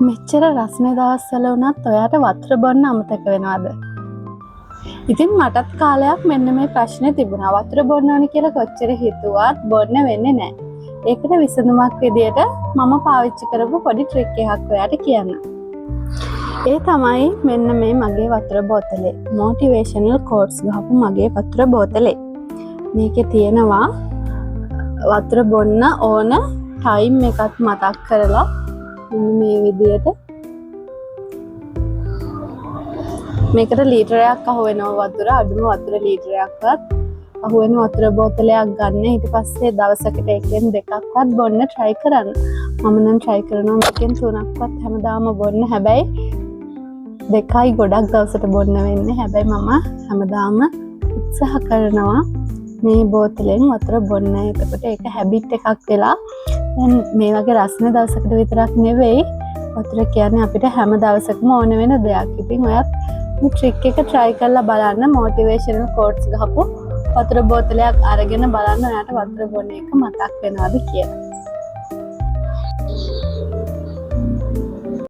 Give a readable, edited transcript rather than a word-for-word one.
මෙච්චර රස්නේ දවස්වල වුණත් ඔයාට වතුර බොන්න අමතක වෙනවද? ඉතින් මටත් කාලයක් මෙන්න මේ ප්‍රශ්නේ තිබුණා. වතුර බොන්න ඕනි කියලා කොච්චර හිතුවත් බොන්න වෙන්නේ නැහැ. ඒකට විසඳුමක් විදියට මම පාවිච්චි කරපු පොඩි ට්‍රික් එකක් ඔයාට කියන්න. ඒ තමයි මෙන්න මේ මගේ වතුර බෝතලේ. මොටිවේෂනල් කෝට්ස් ගහපු මගේ වතුර බෝතලේ. මේකේ තියෙනවා වතුර බොන්න ඕන ටයිම් එකත් මතක් කරලා මේ විදියට මේකට ලීටරයක් අහුවෙනවා වතුර අඩුම වතුර ලීටරයක්වත් අහුවෙන වතුර බෝතලයක් ගන්න. ඊට පස්සේ දවසකට එකෙන් දෙකක්වත් බොන්න try කරන්න. මම නම් try කරනවා මේකෙන් තුනක්වත් හැමදාම බොන්න. හැබැයි දෙකයි ගොඩක් දවසට බොන්න වෙන්නේ. හැබැයි මම හැමදාම උත්සාහ කරනවා මේ බෝතලෙන් වතුර බොන්න. එතකොට ඒක හැබිට් එකක් වෙලා දැන් මේ වගේ රස්නේ දවසකට විතරක් නෙවෙයි වතුර කියන්නේ අපිට හැම දවසකම ඕන වෙන දෙයක්. ඉතින් ඔයත් මේ ට්‍රික් එක try කරලා බලන්න. මොටිවේෂනල් කෝට්ස් ගහපු වතුර බෝතලයක් අරගෙන බලන්න ඔයාට වතුර බොන එක මතක් වෙනවද කියලා.